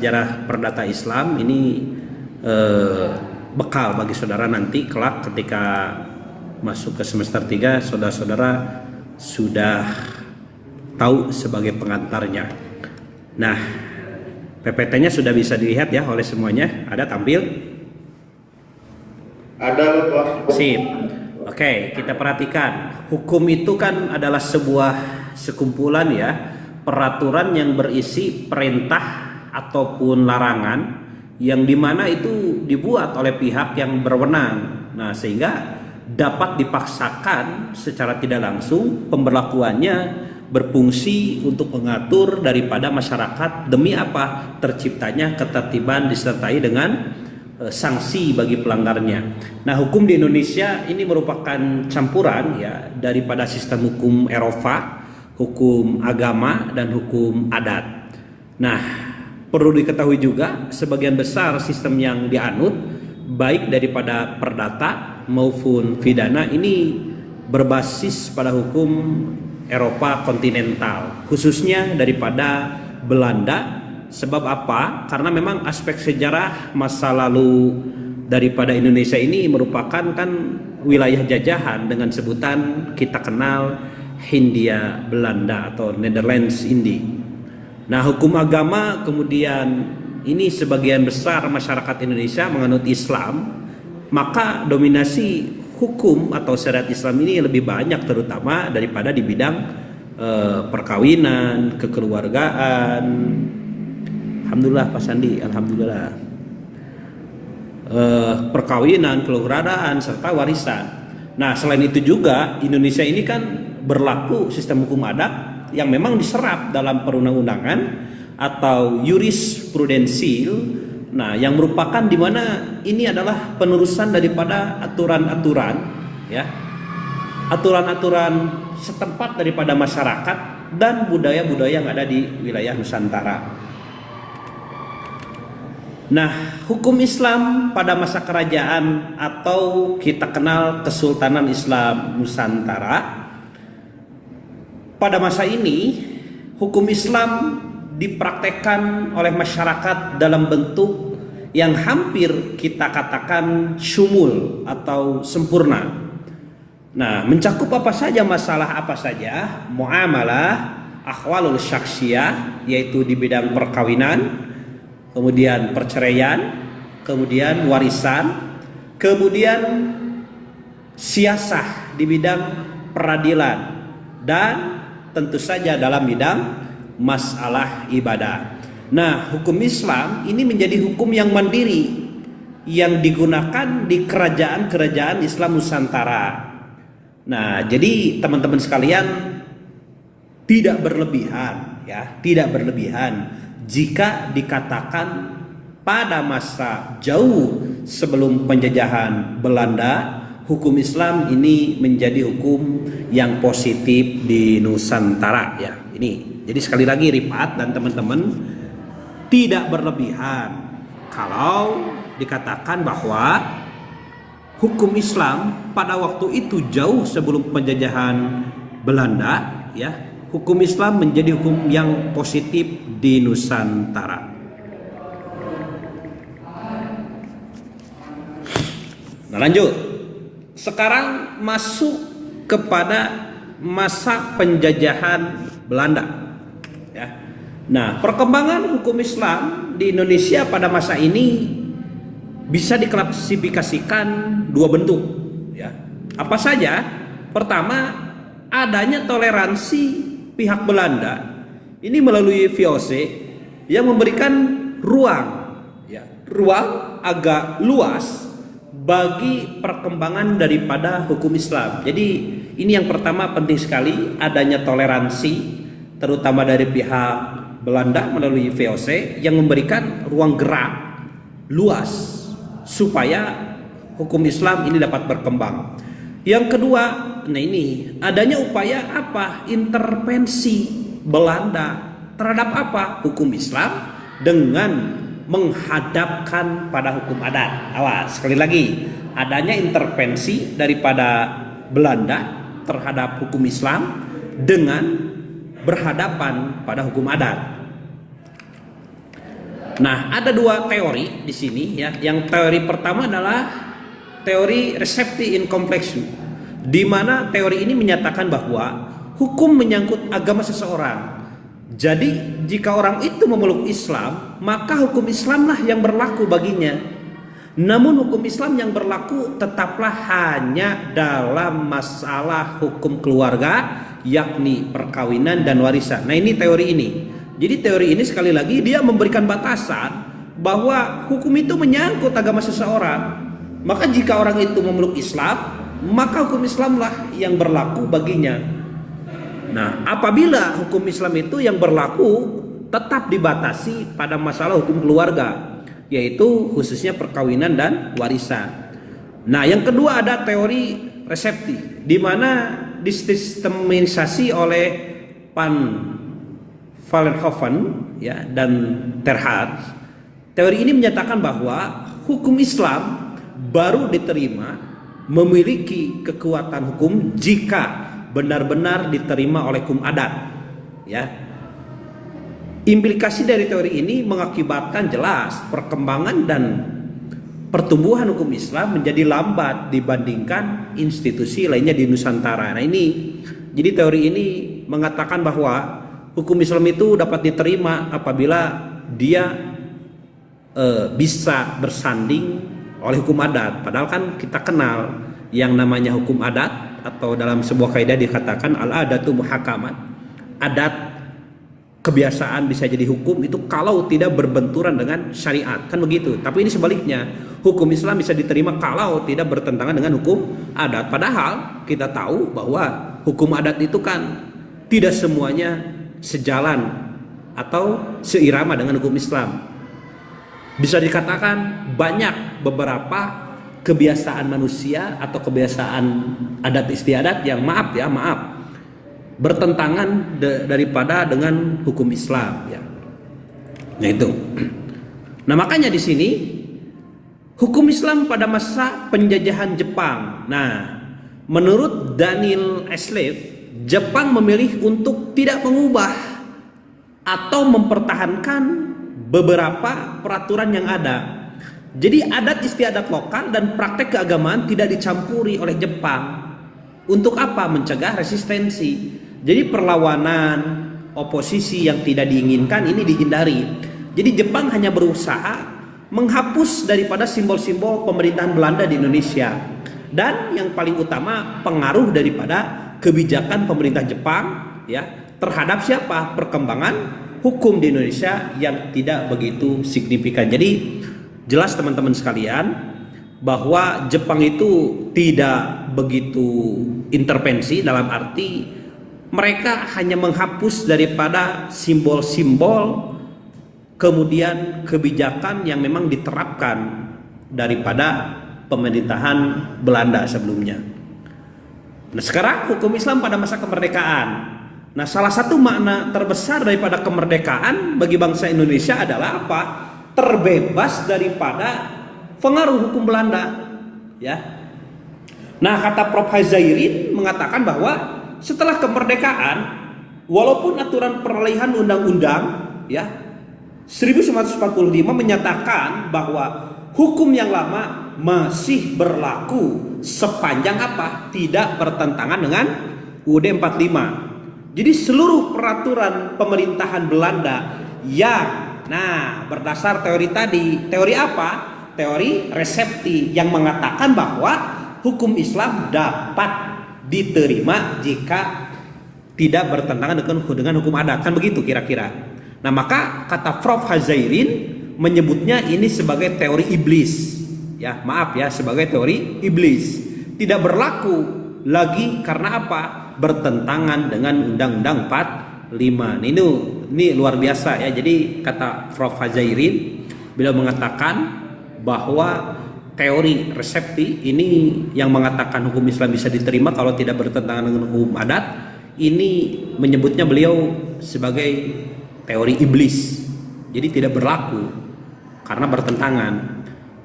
Sejarah perdata Islam ini bekal bagi saudara nanti kelak ketika masuk ke semester 3, saudara-saudara sudah tahu sebagai pengantarnya. Nah, PPT-nya sudah bisa dilihat ya oleh semuanya. Ada tampil? Ada, Pak. Sip. Oke, kita perhatikan. Hukum itu kan adalah sebuah sekumpulan ya, peraturan yang berisi perintah ataupun larangan yang dimana itu dibuat oleh pihak yang berwenang. Nah, sehingga dapat dipaksakan secara tidak langsung pemberlakuannya berfungsi untuk mengatur daripada masyarakat demi apa? Terciptanya ketertiban disertai dengan sanksi bagi pelanggarnya. Nah, hukum di Indonesia ini merupakan campuran ya daripada sistem hukum Eropa, hukum agama dan hukum adat. Nah, perlu diketahui juga sebagian besar sistem yang dianut baik daripada perdata maupun pidana ini berbasis pada hukum Eropa kontinental, khususnya daripada Belanda. Sebab apa? Karena memang aspek sejarah masa lalu daripada Indonesia ini merupakan kan wilayah jajahan dengan sebutan kita kenal Hindia Belanda atau Netherlands Indie. Nah, hukum agama kemudian ini sebagian besar masyarakat Indonesia menganut Islam, maka dominasi hukum atau syariat Islam ini lebih banyak terutama daripada di bidang perkawinan, kekeluargaan. Alhamdulillah Pak Sandi, alhamdulillah. Perkawinan, kekeluargaan serta warisan. Nah, selain itu juga Indonesia ini kan berlaku sistem hukum adat yang memang diserap dalam perundang-undangan atau jurisprudensil. Nah, yang merupakan di mana ini adalah penerusan daripada aturan-aturan ya. Aturan-aturan setempat daripada masyarakat dan budaya-budaya yang ada di wilayah Nusantara. Nah, hukum Islam pada masa kerajaan atau kita kenal Kesultanan Islam Nusantara. Pada masa ini, hukum Islam dipraktekkan oleh masyarakat dalam bentuk yang hampir kita katakan syumul atau sempurna. Nah, mencakup apa saja masalah apa saja, muamalah, akhwalul syaksiyah, yaitu di bidang perkawinan, kemudian perceraian, kemudian warisan, kemudian siasah di bidang peradilan, dan tentu saja dalam bidang masalah ibadah. Nah, hukum Islam ini menjadi hukum yang mandiri yang digunakan di kerajaan-kerajaan Islam Nusantara. Nah, jadi teman-teman sekalian tidak berlebihan ya, tidak berlebihan jika dikatakan pada masa jauh sebelum penjajahan Belanda, hukum Islam ini menjadi hukum yang positif di Nusantara ya. Ini. Jadi sekali lagi Rifat dan teman-teman tidak berlebihan kalau dikatakan bahwa hukum Islam pada waktu itu jauh sebelum penjajahan Belanda ya, hukum Islam menjadi hukum yang positif di Nusantara. Nah, lanjut. Sekarang masuk kepada masa penjajahan Belanda ya. Nah, perkembangan hukum Islam di Indonesia pada masa ini bisa diklasifikasikan dua bentuk ya. Apa saja? Pertama, adanya toleransi pihak Belanda ini melalui VOC yang memberikan ruang ya, ruang agak luas bagi perkembangan daripada hukum Islam. Jadi ini yang pertama penting sekali, adanya toleransi terutama dari pihak Belanda melalui VOC yang memberikan ruang gerak luas supaya hukum Islam ini dapat berkembang. Yang kedua, nah ini adanya upaya apa? Intervensi Belanda terhadap apa? Hukum Islam dengan menghadapkan pada hukum adat. Awas, sekali lagi, adanya intervensi daripada Belanda terhadap hukum Islam dengan berhadapan pada hukum adat. Nah, ada dua teori di sini ya. Yang teori pertama adalah teori recepti in complexu, di mana teori ini menyatakan bahwa hukum menyangkut agama seseorang. Jadi, jika orang itu memeluk Islam, maka hukum Islamlah yang berlaku baginya. Namun hukum Islam yang berlaku tetaplah hanya dalam masalah hukum keluarga, yakni perkawinan dan warisan. Nah, ini teori ini. Jadi teori ini sekali lagi dia memberikan batasan bahwa hukum itu menyangkut agama seseorang. Maka jika orang itu memeluk Islam, maka hukum Islamlah yang berlaku baginya. Nah, apabila hukum Islam itu yang berlaku tetap dibatasi pada masalah hukum keluarga, yaitu khususnya perkawinan dan warisan. Nah, yang kedua ada teori recepti, di mana disistematisasi oleh Vollenhoven ya dan Terhad. Teori ini menyatakan bahwa hukum Islam baru diterima memiliki kekuatan hukum jika benar-benar diterima oleh hukum adat. Ya. Implikasi dari teori ini mengakibatkan jelas perkembangan dan pertumbuhan hukum Islam menjadi lambat dibandingkan institusi lainnya di Nusantara. Nah, ini jadi teori ini mengatakan bahwa hukum Islam itu dapat diterima apabila dia bisa bersanding oleh hukum adat. Padahal kan kita kenal yang namanya hukum adat, atau dalam sebuah kaidah dikatakan al-adatu muhakamat. Adat, kebiasaan bisa jadi hukum itu kalau tidak berbenturan dengan syariat, kan begitu. Tapi ini sebaliknya, hukum Islam bisa diterima kalau tidak bertentangan dengan hukum adat. Padahal kita tahu bahwa hukum adat itu kan tidak semuanya sejalan atau seirama dengan hukum Islam. Bisa dikatakan banyak beberapa kebiasaan manusia atau kebiasaan adat istiadat yang maaf bertentangan daripada dengan hukum Islam ya. Nah itu. Nah, makanya di sini hukum Islam pada masa penjajahan Jepang. Nah, menurut Daniel Eslev, Jepang memilih untuk tidak mengubah atau mempertahankan beberapa peraturan yang ada. Jadi adat istiadat lokal dan praktek keagamaan tidak dicampuri oleh Jepang. Untuk apa? Mencegah resistensi. Jadi perlawanan, oposisi yang tidak diinginkan ini dihindari. Jadi Jepang hanya berusaha menghapus daripada simbol-simbol pemerintahan Belanda di Indonesia. Dan yang paling utama pengaruh daripada kebijakan pemerintah Jepang ya terhadap siapa? Perkembangan hukum di Indonesia yang tidak begitu signifikan. Jadi jelas teman-teman sekalian bahwa Jepang itu tidak begitu intervensi, dalam arti mereka hanya menghapus daripada simbol-simbol kemudian kebijakan yang memang diterapkan daripada pemerintahan Belanda sebelumnya. Nah, sekarang hukum Islam pada masa kemerdekaan. Nah, salah satu makna terbesar daripada kemerdekaan bagi bangsa Indonesia adalah apa? Terbebas daripada pengaruh hukum Belanda ya. Nah, kata Prof. Hazairin mengatakan bahwa setelah kemerdekaan, walaupun aturan peralihan undang-undang ya 1945 menyatakan bahwa hukum yang lama masih berlaku sepanjang apa? Tidak bertentangan dengan UUD 45. Jadi seluruh peraturan pemerintahan Belanda yang berdasar teori tadi, teori apa? Teori resepti yang mengatakan bahwa hukum Islam dapat diterima jika tidak bertentangan dengan hukum adat, kan begitu kira-kira. Nah, maka kata Prof. Hazairin menyebutnya ini sebagai teori iblis. Ya, maaf ya, sebagai teori iblis. Tidak berlaku lagi karena apa? Bertentangan dengan Undang-Undang 45. Ini luar biasa ya. Jadi kata Prof. Hazairin, beliau mengatakan bahwa teori resepti ini yang mengatakan hukum Islam bisa diterima kalau tidak bertentangan dengan hukum adat, ini menyebutnya beliau sebagai teori iblis. Jadi tidak berlaku karena bertentangan.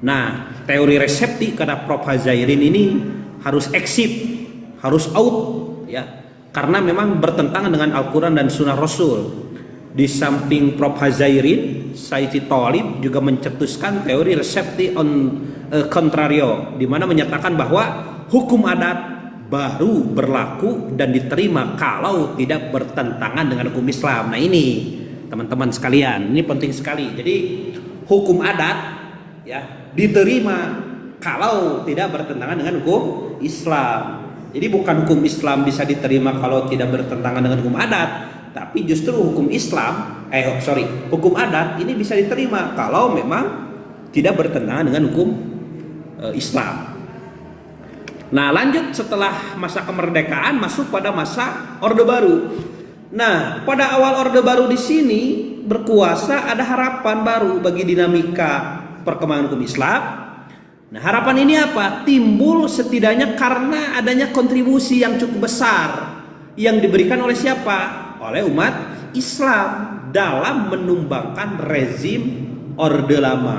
Nah, teori resepti kata Prof. Hazairin ini harus exit, harus out ya, karena memang bertentangan dengan Al-Quran dan Sunnah Rasul. Di samping Prof. Hazairin, Sayyidi Thalib juga mencetuskan teori recepti on contrario, di mana menyatakan bahwa hukum adat baru berlaku dan diterima kalau tidak bertentangan dengan hukum Islam. Nah ini teman-teman sekalian, ini penting sekali. Jadi hukum adat ya diterima kalau tidak bertentangan dengan hukum Islam. Jadi bukan hukum Islam bisa diterima kalau tidak bertentangan dengan hukum adat, tapi justru hukum Islam, hukum adat ini bisa diterima kalau memang tidak bertentangan dengan hukum Islam. Nah, lanjut setelah masa kemerdekaan masuk pada masa Orde Baru. Nah, pada awal Orde Baru di sini berkuasa ada harapan baru bagi dinamika perkembangan hukum Islam. Nah, harapan ini apa? Timbul setidaknya karena adanya kontribusi yang cukup besar yang diberikan oleh siapa? Oleh umat Islam dalam menumbangkan rezim Orde Lama.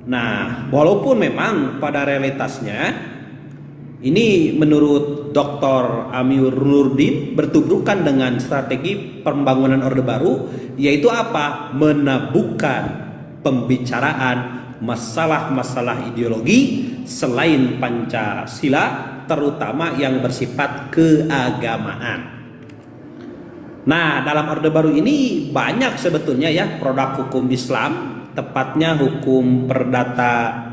Nah, walaupun memang pada realitasnya ini menurut Dr. Amir Nurdin bertuburkan dengan strategi pembangunan Orde Baru, yaitu apa? Menabuhkan pembicaraan masalah-masalah ideologi selain Pancasila, terutama yang bersifat keagamaan. Nah, dalam Orde Baru ini banyak sebetulnya ya produk hukum Islam, tepatnya hukum perdata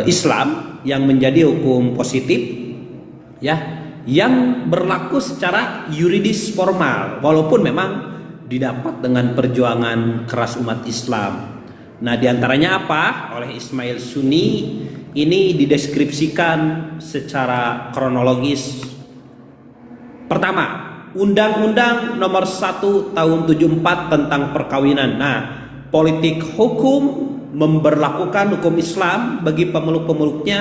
Islam yang menjadi hukum positif ya, yang berlaku secara yuridis formal walaupun memang didapat dengan perjuangan keras umat Islam. Nah, diantaranya apa? Oleh Ismail Sunni ini dideskripsikan secara kronologis. Pertama, Undang-Undang Nomor 1 Tahun 74 tentang perkawinan. Nah, politik hukum memberlakukan hukum Islam bagi pemeluk-pemeluknya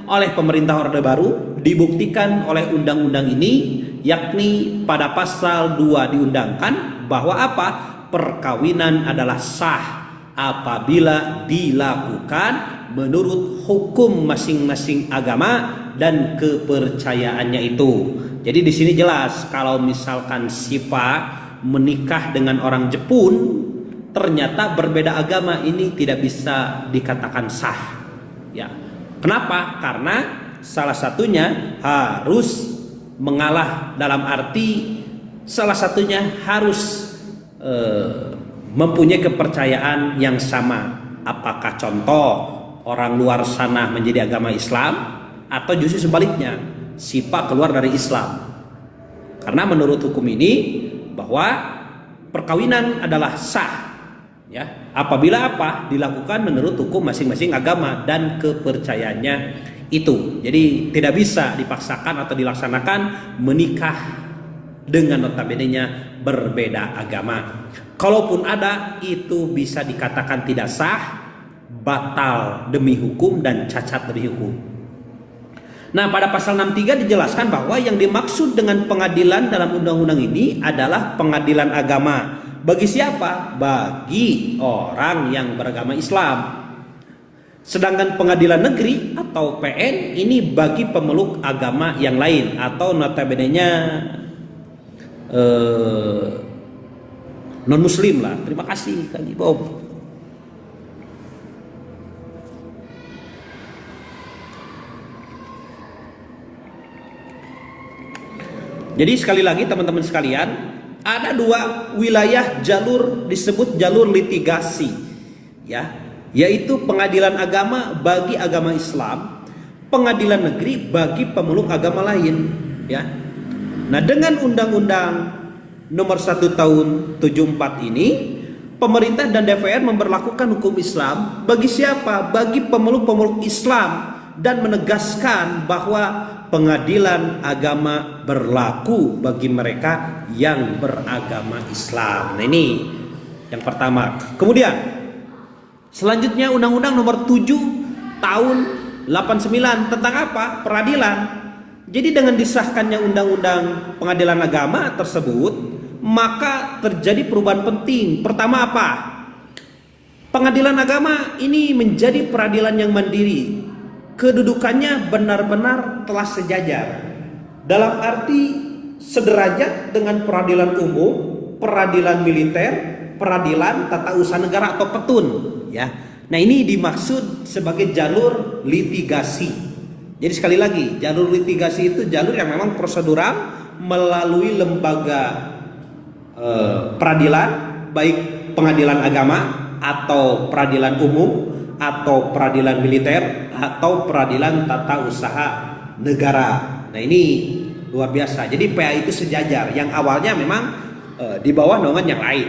oleh pemerintah Orde Baru dibuktikan oleh undang-undang ini, yakni pada pasal 2 diundangkan bahwa apa? Perkawinan adalah sah apabila dilakukan menurut hukum masing-masing agama dan kepercayaannya itu. Jadi di sini jelas kalau misalkan Siva menikah dengan orang Jepun ternyata berbeda agama, ini tidak bisa dikatakan sah ya. Kenapa? Karena salah satunya harus mengalah, dalam arti salah satunya harus mempunyai kepercayaan yang sama. Apakah contoh orang luar sana menjadi agama Islam atau justru sebaliknya Siva keluar dari Islam? Karena menurut hukum ini bahwa perkawinan adalah sah ya apabila apa? Dilakukan menurut hukum masing-masing agama dan kepercayaannya itu. Jadi tidak bisa dipaksakan atau dilaksanakan menikah dengan notabene-nya berbeda agama. Kalaupun ada, itu bisa dikatakan tidak sah, batal demi hukum dan cacat demi hukum. Nah, pada pasal 63 dijelaskan bahwa yang dimaksud dengan pengadilan dalam undang-undang ini adalah pengadilan agama. Bagi siapa? Bagi orang yang beragama Islam. Sedangkan pengadilan negeri atau PN ini bagi pemeluk agama yang lain atau notabene-nya non muslim lah. Terima kasih Kang Bob. Jadi sekali lagi teman-teman sekalian, ada dua wilayah jalur disebut jalur litigasi ya, yaitu pengadilan agama bagi agama Islam, pengadilan negeri bagi pemeluk agama lain ya. Nah, dengan Undang-Undang Nomor 1 Tahun 74 ini, pemerintah dan DPR memberlakukan hukum Islam bagi siapa? Bagi pemeluk-pemeluk Islam, dan menegaskan bahwa pengadilan agama berlaku bagi mereka yang beragama Islam. Nah, ini yang pertama. Kemudian selanjutnya Undang-Undang Nomor 7 Tahun 89 tentang apa? Peradilan. Jadi dengan disahkannya Undang-Undang Pengadilan Agama tersebut, maka terjadi perubahan penting. Pertama apa? Pengadilan agama ini menjadi peradilan yang mandiri. Kedudukannya benar-benar telah sejajar, dalam arti sederajat dengan peradilan umum peradilan militer, peradilan tata usaha negara atau petun, ya. Nah, ini dimaksud sebagai jalur litigasi. Jadi sekali lagi, jalur litigasi itu jalur yang memang prosedural melalui lembaga peradilan, baik pengadilan agama atau peradilan umum atau peradilan militer atau peradilan tata usaha negara. Nah, ini luar biasa. Jadi PA itu sejajar, yang awalnya memang di bawah naungan yang lain.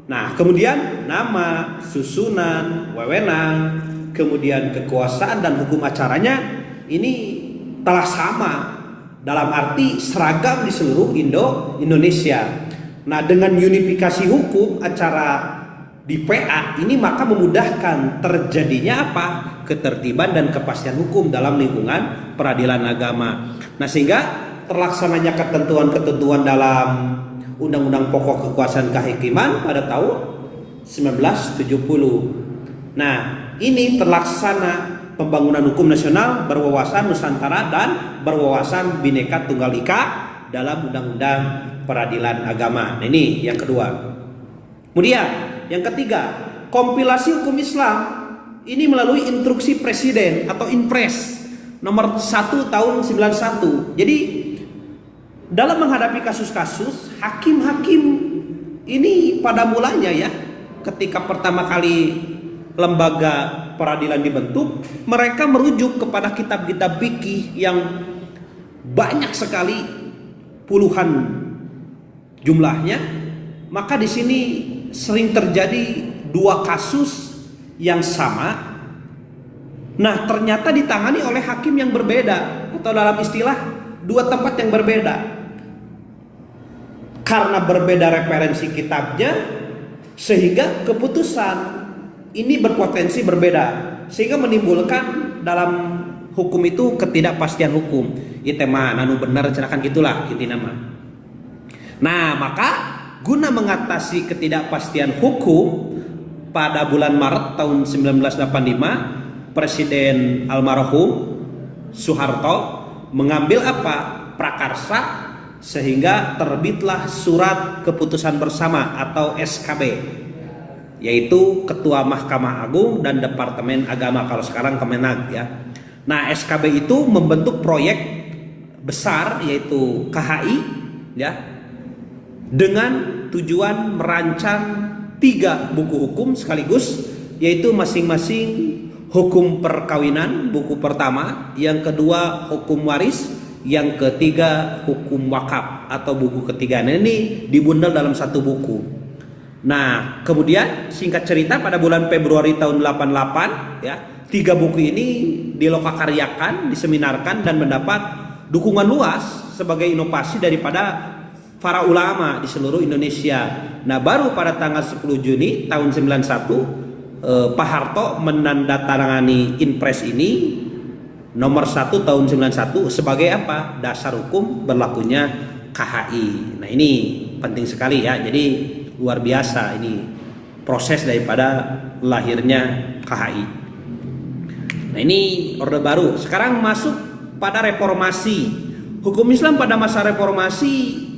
Nah, kemudian nama, susunan, wewenang, kemudian kekuasaan dan hukum acaranya ini telah sama, dalam arti seragam di seluruh Indonesia. Nah, dengan unifikasi hukum acara di PA ini maka memudahkan terjadinya apa? Ketertiban dan kepastian hukum dalam lingkungan peradilan agama. Nah, sehingga terlaksananya ketentuan-ketentuan dalam Undang-Undang Pokok Kekuasaan Kehakiman pada tahun 1970. Nah, ini terlaksana pembangunan hukum nasional berwawasan Nusantara dan berwawasan Bhinneka Tunggal Ika dalam Undang-Undang Peradilan Agama. Nah, ini yang kedua. Kemudian yang ketiga, kompilasi hukum Islam ini melalui instruksi Presiden atau Inpres nomor 1 tahun 91. Jadi dalam menghadapi kasus-kasus, hakim-hakim ini pada mulanya ya, ketika pertama kali lembaga peradilan dibentuk, mereka merujuk kepada kitab-kitab fikih yang banyak sekali, puluhan jumlahnya. Maka di sini sering terjadi dua kasus yang sama. Nah, ternyata ditangani oleh hakim yang berbeda, atau dalam istilah dua tempat yang berbeda. Karena berbeda referensi kitabnya, sehingga keputusan ini berpotensi berbeda, sehingga menimbulkan dalam hukum itu ketidakpastian hukum. Itu mah nanu benar cerakan gitulah inti nama. Nah, maka guna mengatasi ketidakpastian hukum, pada bulan Maret tahun 1985 Presiden almarhum Soeharto mengambil apa? Prakarsa, sehingga terbitlah surat keputusan bersama atau SKB, yaitu Ketua Mahkamah Agung dan Departemen Agama, kalau sekarang Kemenag ya. Nah, SKB itu membentuk proyek besar yaitu KHI ya, dengan tujuan merancang 3 buku hukum sekaligus, yaitu masing-masing hukum perkawinan buku pertama, yang kedua hukum waris, yang ketiga hukum wakaf atau buku ketiga. Nah, ini dibundel dalam satu buku. Nah, kemudian singkat cerita pada bulan Februari tahun 88 ya, 3 buku ini dilokakaryakan, diseminarkan dan mendapat dukungan luas sebagai inovasi daripada para ulama di seluruh Indonesia. Nah, baru pada tanggal 10 Juni tahun 91 Pak Harto menandatangani Inpres ini nomor 1 tahun 91 sebagai apa? Dasar hukum berlakunya KHI. Nah, ini penting sekali ya. Jadi luar biasa ini proses daripada lahirnya KHI. Nah, ini Orde Baru. Sekarang masuk pada reformasi. Hukum Islam pada masa reformasi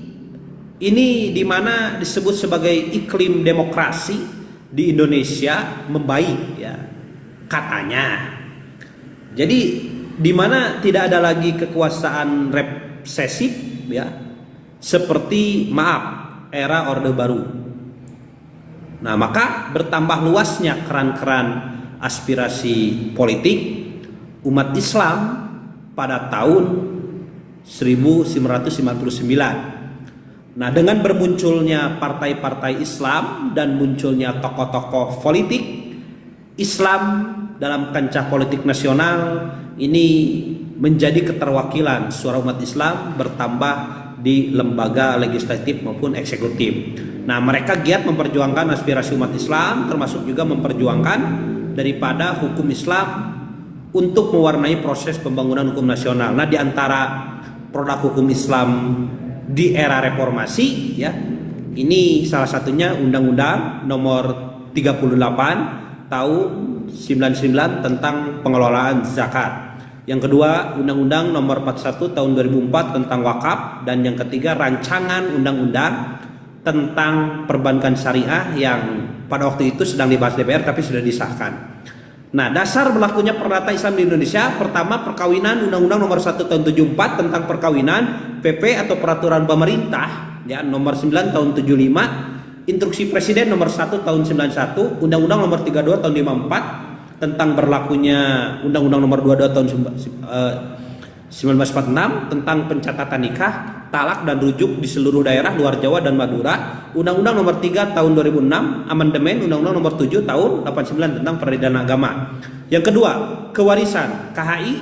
ini dimana disebut sebagai iklim demokrasi di Indonesia membaik ya katanya. Jadi dimana tidak ada lagi kekuasaan represif ya, seperti era Orde Baru. Nah, maka bertambah luasnya keran-keran aspirasi politik umat Islam pada tahun 1959. Nah, dengan bermunculnya partai-partai Islam dan munculnya tokoh-tokoh politik Islam dalam kancah politik nasional, ini menjadi keterwakilan suara umat Islam bertambah di lembaga legislatif maupun eksekutif. Nah, mereka giat memperjuangkan aspirasi umat Islam, termasuk juga memperjuangkan daripada hukum Islam untuk mewarnai proses pembangunan hukum nasional. Nah, di antara produk hukum Islam di era reformasi ya, ini salah satunya Undang-Undang nomor 38 tahun 99 tentang pengelolaan zakat. Yang kedua Undang-Undang nomor 41 tahun 2004 tentang wakaf, dan yang ketiga rancangan Undang-Undang tentang perbankan syariah yang pada waktu itu sedang dibahas DPR tapi sudah disahkan. Nah, dasar berlakunya perdata Islam di Indonesia, pertama perkawinan, Undang-Undang Nomor 1 Tahun 74 tentang perkawinan, PP atau peraturan pemerintah ya Nomor 9 Tahun 75, Instruksi Presiden Nomor 1 Tahun 91, Undang-Undang Nomor 32 Tahun 54 tentang berlakunya Undang-Undang Nomor 22 Tahun 1946 tentang pencatatan nikah, talak dan rujuk di seluruh daerah luar Jawa dan Madura, Undang-Undang Nomor 3 Tahun 2006, amandemen Undang-Undang Nomor 7 Tahun 89 tentang peradilan agama. Yang kedua, kewarisan, KHI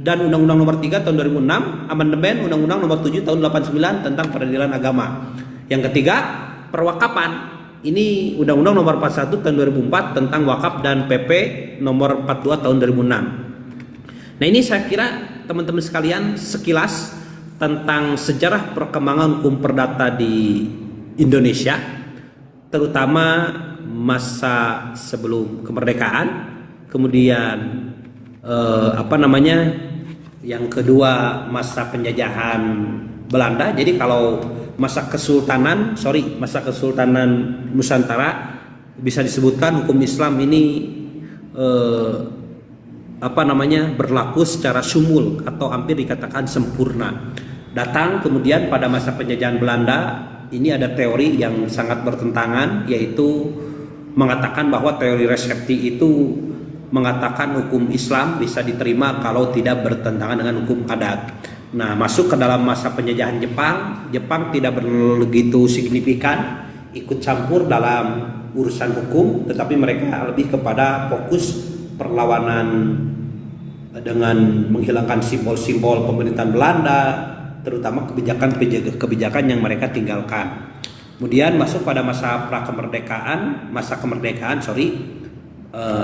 dan Undang-Undang Nomor 3 Tahun 2006, amandemen Undang-Undang Nomor 7 Tahun 89 tentang peradilan agama. Yang ketiga, perwakapan. Ini Undang-Undang Nomor 41 Tahun 2004 tentang wakaf dan PP Nomor 42 Tahun 2006. Nah, ini saya kira teman-teman sekalian sekilas tentang sejarah perkembangan hukum perdata di Indonesia, terutama masa sebelum kemerdekaan, kemudian yang kedua masa penjajahan Belanda. Jadi kalau masa kesultanan Nusantara bisa disebutkan hukum Islam ini berlaku secara sumul atau hampir dikatakan sempurna. Datang kemudian pada masa penjajahan Belanda, ini ada teori yang sangat bertentangan, yaitu mengatakan bahwa teori resepti itu mengatakan hukum Islam bisa diterima kalau tidak bertentangan dengan hukum adat. Nah, masuk ke dalam masa penjajahan Jepang tidak begitu signifikan ikut campur dalam urusan hukum, tetapi mereka lebih kepada fokus perlawanan dengan menghilangkan simbol-simbol pemerintahan Belanda, terutama kebijakan yang mereka tinggalkan. Kemudian masuk pada masa kemerdekaan,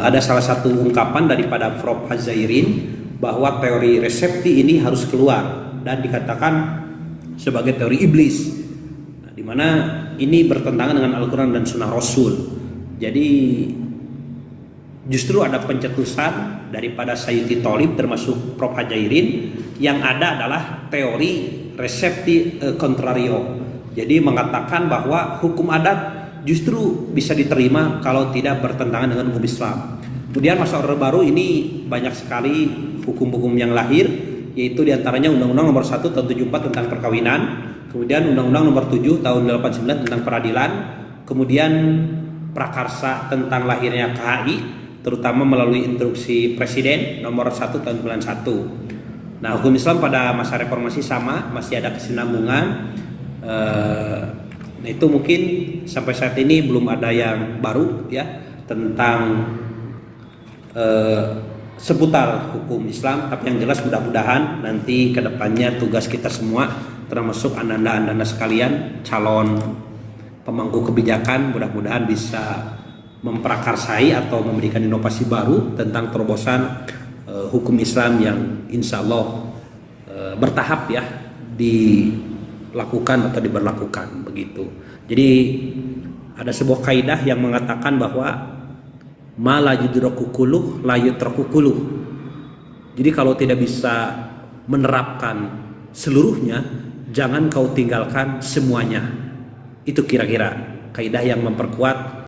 ada salah satu ungkapan daripada Prof. Hazairin bahwa teori resepti ini harus keluar dan dikatakan sebagai teori iblis, di mana ini bertentangan dengan Al-Quran dan Sunnah Rasul. Jadi justru ada pencetusan daripada Sayyidi Tholib termasuk Prof. Hazairin, yang ada adalah teori resepti contrario. Jadi mengatakan bahwa hukum adat justru bisa diterima kalau tidak bertentangan dengan hukum Islam. Kemudian masa Orde Baru ini banyak sekali hukum-hukum yang lahir, yaitu diantaranya Undang-Undang Nomor 1 Tahun 74 tentang perkawinan, kemudian Undang-Undang Nomor 7 Tahun 89 tentang peradilan, kemudian prakarsa tentang lahirnya KHI, terutama melalui Instruksi Presiden Nomor 1 Tahun 91. Nah, hukum Islam pada masa reformasi sama, masih ada kesinambungan. Nah, itu mungkin sampai saat ini belum ada yang baru ya tentang seputar hukum Islam, tapi yang jelas mudah-mudahan nanti kedepannya tugas kita semua, termasuk anda-anda sekalian calon pemangku kebijakan, mudah-mudahan bisa memprakarsai atau memberikan inovasi baru tentang terobosan hukum Islam yang insya Allah bertahap ya dilakukan atau diberlakukan begitu. Jadi ada sebuah kaidah yang mengatakan bahwa ma la yudraku kulluh la yutraku kulluh. Jadi kalau tidak bisa menerapkan seluruhnya, jangan kau tinggalkan semuanya. Itu kira-kira kaidah yang memperkuat